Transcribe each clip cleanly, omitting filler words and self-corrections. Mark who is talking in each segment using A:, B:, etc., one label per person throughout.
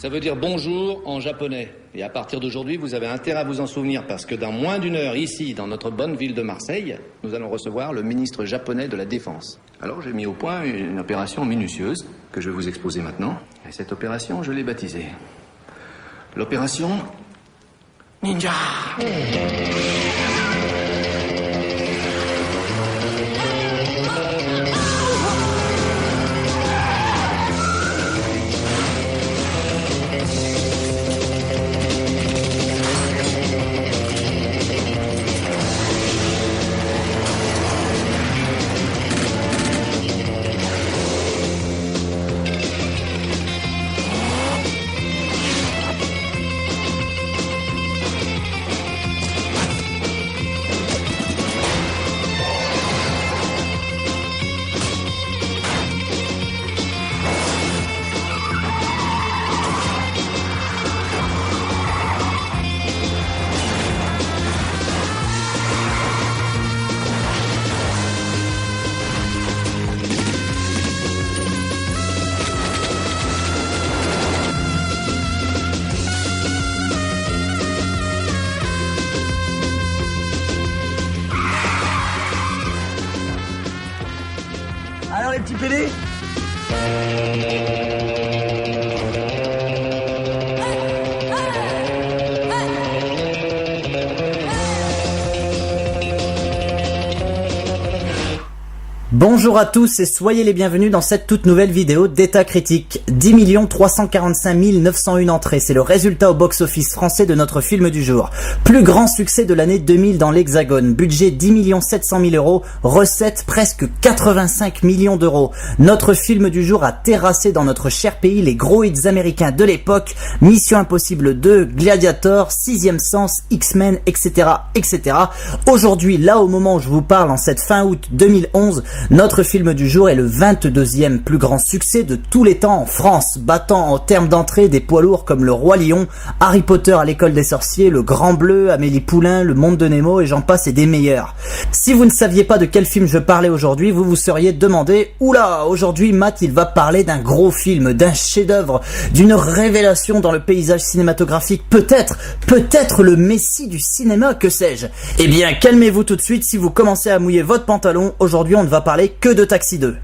A: Ça veut dire bonjour en japonais. Et à partir d'aujourd'hui, vous avez intérêt à vous en souvenir parce que dans moins d'une heure, ici, dans notre bonne ville de Marseille, nous allons recevoir le ministre japonais de la Défense. Alors j'ai mis au point une opération minutieuse que je vais vous exposer maintenant. Et cette opération, je l'ai baptisée l'opération Ninja.
B: Alors les petits pédés ?
C: Bonjour à tous et soyez les bienvenus dans cette toute nouvelle vidéo d'État critique. 10 345 901 entrées, c'est le résultat au box-office français de notre film du jour. Plus grand succès de l'année 2000 dans l'Hexagone, budget 10 700 000 euros, recettes presque 85 millions d'euros. Notre film du jour a terrassé dans notre cher pays les gros hits américains de l'époque, Mission Impossible 2, Gladiator, Sixième Sens, X-Men, etc. etc. Aujourd'hui, là au moment où je vous parle, en cette fin août 2011, notre film du jour est le 22e plus grand succès de tous les temps en France, battant en termes d'entrée des poids lourds comme Le Roi Lion, Harry Potter à l'école des sorciers, Le Grand Bleu, Amélie Poulain, Le Monde de Nemo et j'en passe et des meilleurs. Si vous ne saviez pas de quel film je parlais aujourd'hui, vous vous seriez demandé « Oula, aujourd'hui Matt il va parler d'un gros film, d'un chef-d'œuvre, d'une révélation dans le paysage cinématographique, peut-être le messie du cinéma, que sais-je ?» Eh bien calmez-vous tout de suite, si vous commencez à mouiller votre pantalon, aujourd'hui on ne va parler que de Taxi 2.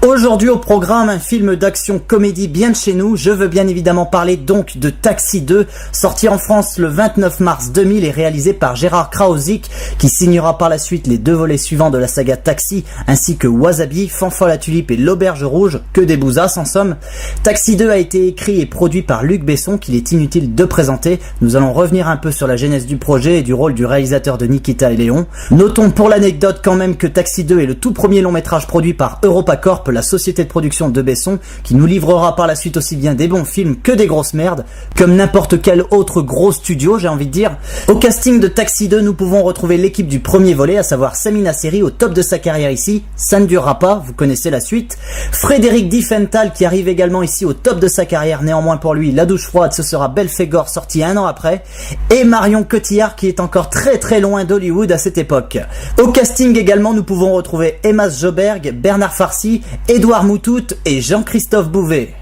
C: Aujourd'hui au programme, un film d'action comédie bien de chez nous. Je veux bien évidemment parler donc de Taxi 2, sorti en France le 29 mars 2000 et réalisé par Gérard Krausik, qui signera par la suite les deux volets suivants de la saga Taxi, ainsi que Wasabi, Fanfan la Tulipe et l'Auberge Rouge, que des bousasses en somme. Taxi 2 a été écrit et produit par Luc Besson, qu'il est inutile de présenter. Nous allons revenir un peu sur la genèse du projet et du rôle du réalisateur de Nikita et Léon. Notons pour l'anecdote quand même que Taxi 2 est le tout premier long métrage produit par EuropaCorp, la société de production de Besson, qui nous livrera par la suite aussi bien des bons films que des grosses merdes, comme n'importe quel autre gros studio, j'ai envie de dire. Au casting de Taxi 2, nous pouvons retrouver l'équipe du premier volet, à savoir Sami Nasseri au top de sa carrière ici, ça ne durera pas, vous connaissez la suite. Frédéric Diffenthal qui arrive également ici au top de sa carrière, néanmoins pour lui, La douche froide, ce sera Belphégor, sorti un an après, et Marion Cotillard qui est encore très loin d'Hollywood à cette époque. Au casting également, nous pouvons retrouver Emma Sjoberg, Bernard Farcy, Édouard Moutout et Jean-Christophe Bouvet.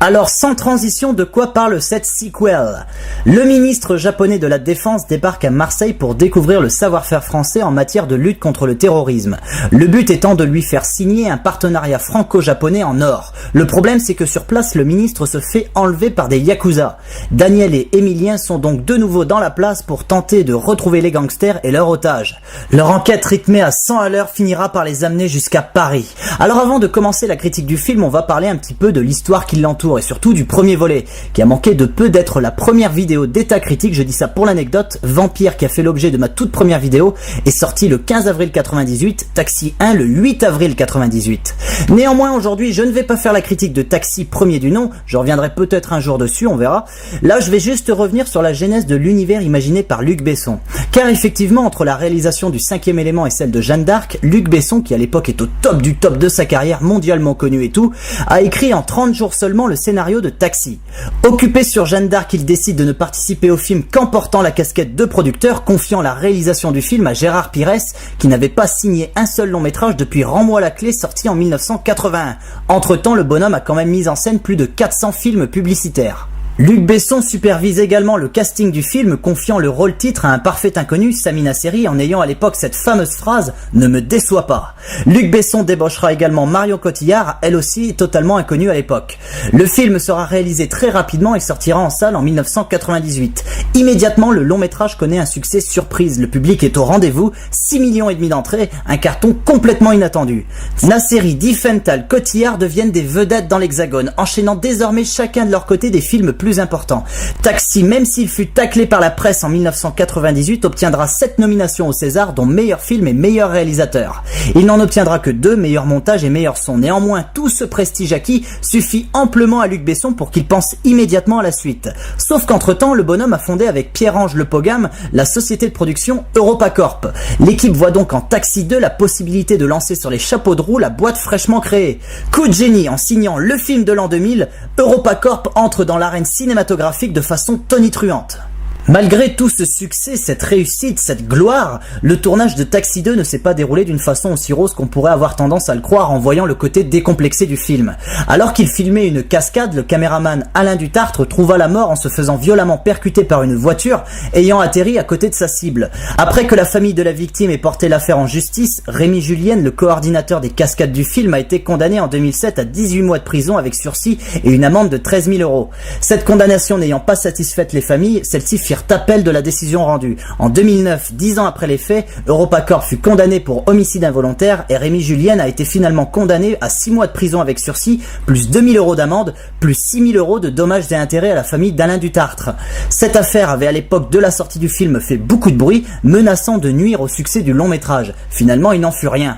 C: Alors sans transition, de quoi parle cette sequel ? Le ministre japonais de la Défense débarque à Marseille pour découvrir le savoir-faire français en matière de lutte contre le terrorisme. Le but étant de lui faire signer un partenariat franco-japonais en or. Le problème c'est que sur place, le ministre se fait enlever par des yakuza. Daniel et Émilien sont donc de nouveau dans la place pour tenter de retrouver les gangsters et leurs otages. Leur enquête rythmée à 100 à l'heure finira par les amener jusqu'à Paris. Alors avant de commencer la critique du film, on va parler un petit peu de l'histoire qui l'entoure et surtout du premier volet, qui a manqué de peu d'être la première vidéo d'État critique, je dis ça pour l'anecdote. Vampire, qui a fait l'objet de ma toute première vidéo, est sorti le 15 avril 98, Taxi 1 le 8 avril 98. Néanmoins aujourd'hui je ne vais pas faire la critique de Taxi premier du nom, je reviendrai peut-être un jour dessus, on verra. Là je vais juste revenir sur la genèse de l'univers imaginé par Luc Besson. Car effectivement entre la réalisation du 5e élément et celle de Jeanne d'Arc, Luc Besson, qui à l'époque est au top du top de sa carrière, mondialement connu et tout, a écrit en 30 jours seulement le scénario de Taxi. Occupé sur Jeanne d'Arc, il décide de ne participer au film qu'en portant la casquette de producteur, confiant la réalisation du film à Gérard Pires, qui n'avait pas signé un seul long métrage depuis Rends-moi la clé, sorti en 1981. Entre temps, le bonhomme a quand même mis en scène plus de 400 films publicitaires. Luc Besson supervise également le casting du film, confiant le rôle titre à un parfait inconnu, Sami Nasseri, en ayant à l'époque cette fameuse phrase « Ne me déçois pas ». Luc Besson débauchera également Marion Cotillard, elle aussi totalement inconnue à l'époque. Le film sera réalisé très rapidement et sortira en salle en 1998. Immédiatement, le long métrage connaît un succès surprise. Le public est au rendez-vous, 6,5 millions d'entrées, un carton complètement inattendu. Nasseri, Diefenthal, Cotillard deviennent des vedettes dans l'Hexagone, enchaînant désormais chacun de leur côté des films plus importants. Taxi, même s'il fut taclé par la presse en 1998, obtiendra 7 nominations au César, dont meilleur film et meilleur réalisateur. Il n'en obtiendra que 2, meilleur montage et meilleur son. Néanmoins, tout ce prestige acquis suffit amplement à Luc Besson pour qu'il pense immédiatement à la suite. Sauf qu'entre-temps, le bonhomme a fondé avec Pierre-Ange Le Pogam la société de production EuropaCorp. L'équipe voit donc en Taxi 2 la possibilité de lancer sur les chapeaux de roue la boîte fraîchement créée. Coup de génie, en signant le film de l'an 2000, EuropaCorp entre dans l'arène cinématographique de façon tonitruante. Malgré tout ce succès, cette réussite, cette gloire, le tournage de Taxi 2 ne s'est pas déroulé d'une façon aussi rose qu'on pourrait avoir tendance à le croire en voyant le côté décomplexé du film. Alors qu'il filmait une cascade, le caméraman Alain Dutartre trouva la mort en se faisant violemment percuter par une voiture ayant atterri à côté de sa cible. Après que la famille de la victime ait porté l'affaire en justice, Rémi Julienne, le coordinateur des cascades du film, a été condamné en 2007 à 18 mois de prison avec sursis et une amende de 13 000 €. Cette condamnation n'ayant pas satisfait les familles, celles-ci firent appel de la décision rendue. En 2009, 10 ans après les faits, EuropaCorp fut condamné pour homicide involontaire et Rémi Julienne a été finalement condamné à 6 mois de prison avec sursis, plus 2 000 € d'amende, plus 6 000 € de dommages et intérêts à la famille d'Alain Dutartre. Cette affaire avait à l'époque de la sortie du film fait beaucoup de bruit, menaçant de nuire au succès du long métrage. Finalement, il n'en fut rien.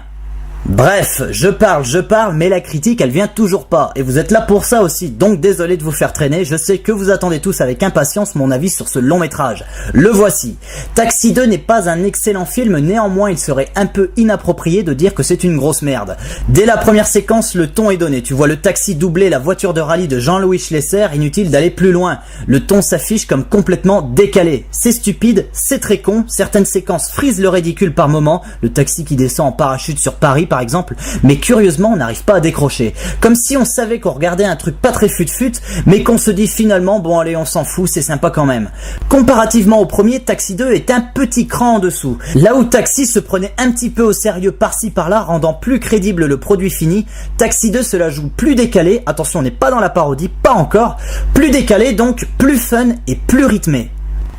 C: Bref, je parle, mais la critique elle vient toujours pas, et vous êtes là pour ça aussi, donc désolé de vous faire traîner, je sais que vous attendez tous avec impatience mon avis sur ce long métrage. Le voici. Taxi 2 n'est pas un excellent film, néanmoins il serait un peu inapproprié de dire que c'est une grosse merde. Dès la première séquence, le ton est donné, tu vois le taxi doubler la voiture de rallye de Jean-Louis Schlesser, inutile d'aller plus loin. Le ton s'affiche comme complètement décalé. C'est stupide, c'est très con, certaines séquences frisent le ridicule par moment, le taxi qui descend en parachute sur Paris par exemple, mais curieusement on n'arrive pas à décrocher. Comme si on savait qu'on regardait un truc pas très fut-fut, mais qu'on se dit finalement bon allez on s'en fout, c'est sympa quand même. Comparativement au premier, Taxi 2 est un petit cran en dessous. Là où Taxi se prenait un petit peu au sérieux par-ci par-là, rendant plus crédible le produit fini, Taxi 2 se la joue plus décalé, attention on n'est pas dans la parodie, pas encore, plus décalé donc plus fun et plus rythmé.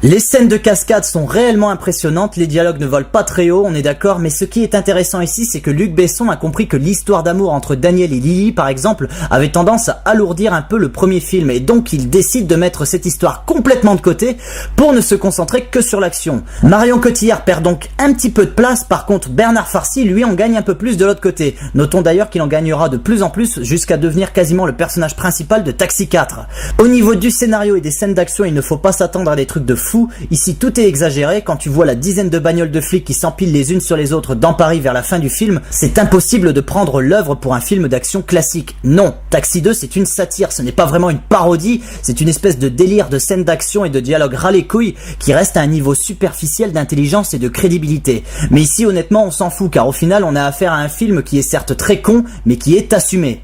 C: Les scènes de cascade sont réellement impressionnantes, les dialogues ne volent pas très haut, on est d'accord, mais ce qui est intéressant ici, c'est que Luc Besson a compris que l'histoire d'amour entre Daniel et Lily, par exemple, avait tendance à alourdir un peu le premier film, et donc il décide de mettre cette histoire complètement de côté pour ne se concentrer que sur l'action. Marion Cotillard perd donc un petit peu de place, par contre Bernard Farcy, lui, en gagne un peu plus de l'autre côté. Notons d'ailleurs qu'il en gagnera de plus en plus jusqu'à devenir quasiment le personnage principal de Taxi 4. Au niveau du scénario et des scènes d'action, il ne faut pas s'attendre à des trucs de fou. Ici tout est exagéré, quand tu vois la dizaine de bagnoles de flics qui s'empilent les unes sur les autres dans Paris vers la fin du film, c'est impossible de prendre l'œuvre pour un film d'action classique. Non, Taxi 2 c'est une satire, ce n'est pas vraiment une parodie, c'est une espèce de délire de scènes d'action et de dialogue ras les couilles qui reste à un niveau superficiel d'intelligence et de crédibilité. Mais ici honnêtement on s'en fout car au final on a affaire à un film qui est certes très con mais qui est assumé.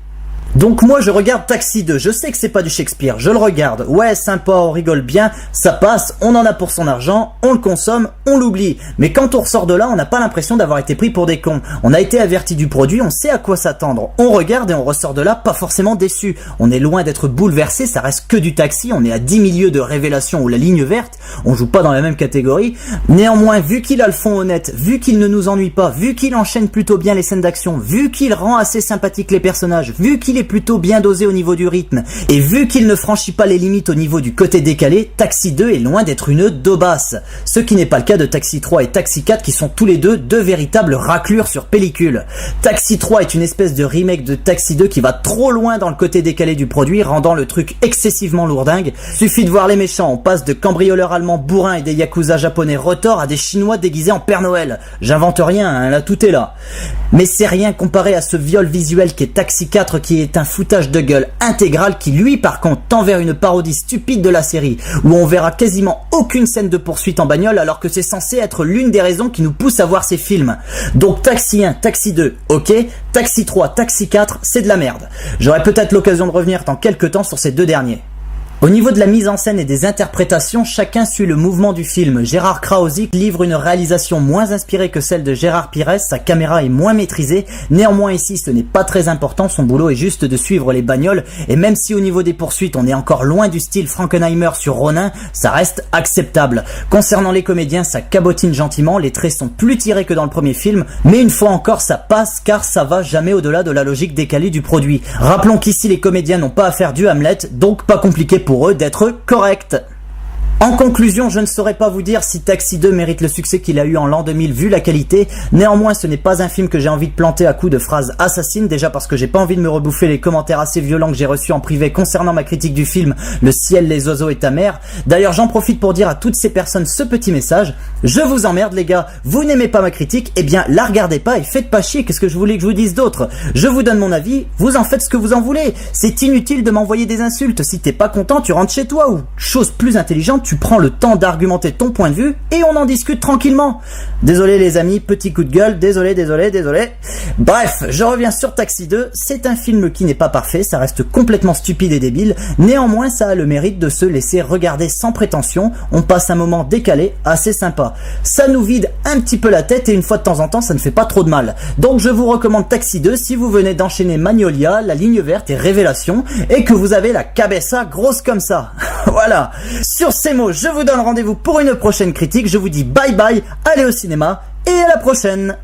C: Donc moi je regarde Taxi 2, je sais que c'est pas du Shakespeare, je le regarde, ouais sympa, on rigole bien, ça passe, on en a pour son argent, on le consomme, on l'oublie. Mais quand on ressort de là, on n'a pas l'impression d'avoir été pris pour des cons. On a été averti du produit, on sait à quoi s'attendre, on regarde et on ressort de là pas forcément déçu. On est loin d'être bouleversé, ça reste que du Taxi, on est à 10 milieux de Révélation ou La Ligne Verte, on joue pas dans la même catégorie. Néanmoins, vu qu'il a le fond honnête, vu qu'il ne nous ennuie pas, vu qu'il enchaîne plutôt bien les scènes d'action, vu qu'il rend assez sympathique les personnages, vu qu'il est plutôt bien dosé au niveau du rythme, et vu qu'il ne franchit pas les limites au niveau du côté décalé, Taxi 2 est loin d'être une daubasse. Ce qui n'est pas le cas de Taxi 3 et Taxi 4 qui sont tous les deux véritables raclures sur pellicule. Taxi 3 est une espèce de remake de Taxi 2 qui va trop loin dans le côté décalé du produit, rendant le truc excessivement lourdingue. Suffit de voir les méchants, on passe de cambrioleurs allemands bourrins et des yakuza japonais retors à des chinois déguisés en Père Noël. J'invente rien, hein, là tout est là. Mais c'est rien comparé à ce viol visuel qui est Taxi 4 qui est un foutage de gueule intégral qui lui par contre tend vers une parodie stupide de la série où on verra quasiment aucune scène de poursuite en bagnole alors que c'est censé être l'une des raisons qui nous pousse à voir ces films. Donc Taxi 1, Taxi 2, ok, Taxi 3, Taxi 4, c'est de la merde. J'aurai peut-être l'occasion de revenir dans quelques temps sur ces deux derniers. Au niveau de la mise en scène et des interprétations, chacun suit le mouvement du film. Gérard Krausik livre une réalisation moins inspirée que celle de Gérard Pires, sa caméra est moins maîtrisée. Néanmoins ici, ce n'est pas très important, son boulot est juste de suivre les bagnoles. Et même si au niveau des poursuites, on est encore loin du style Frankenheimer sur Ronin, ça reste acceptable. Concernant les comédiens, ça cabotine gentiment, les traits sont plus tirés que dans le premier film, mais une fois encore, ça passe car ça va jamais au-delà de la logique décalée du produit. Rappelons qu'ici, les comédiens n'ont pas à faire du Hamlet, donc pas compliqué pour eux d'être corrects. En conclusion, je ne saurais pas vous dire si Taxi 2 mérite le succès qu'il a eu en l'an 2000 vu la qualité. Néanmoins, ce n'est pas un film que j'ai envie de planter à coups de phrases assassines, déjà parce que j'ai pas envie de me rebouffer les commentaires assez violents que j'ai reçus en privé concernant ma critique du film Le ciel, les oiseaux et ta mère. D'ailleurs, j'en profite pour dire à toutes ces personnes ce petit message. Je vous emmerde les gars, vous n'aimez pas ma critique, eh bien la regardez pas et faites pas chier, qu'est-ce que je voulais que je vous dise d'autre? Je vous donne mon avis, vous en faites ce que vous en voulez. C'est inutile de m'envoyer des insultes, si t'es pas content tu rentres chez toi, ou chose plus intelligente, tu prends le temps d'argumenter ton point de vue et on en discute tranquillement. Désolé les amis, petit coup de gueule, désolé. Bref, je reviens sur Taxi 2, c'est un film qui n'est pas parfait, ça reste complètement stupide et débile, néanmoins ça a le mérite de se laisser regarder sans prétention, on passe un moment décalé, assez sympa. Ça nous vide un petit peu la tête et une fois de temps en temps ça ne fait pas trop de mal. Donc je vous recommande Taxi 2 si vous venez d'enchaîner Magnolia, La Ligne Verte et Révélation et que vous avez la cabessa grosse comme ça. Voilà. Sur ces mots, je vous donne rendez-vous pour une prochaine critique. Je vous dis bye bye, allez au cinéma et à la prochaine.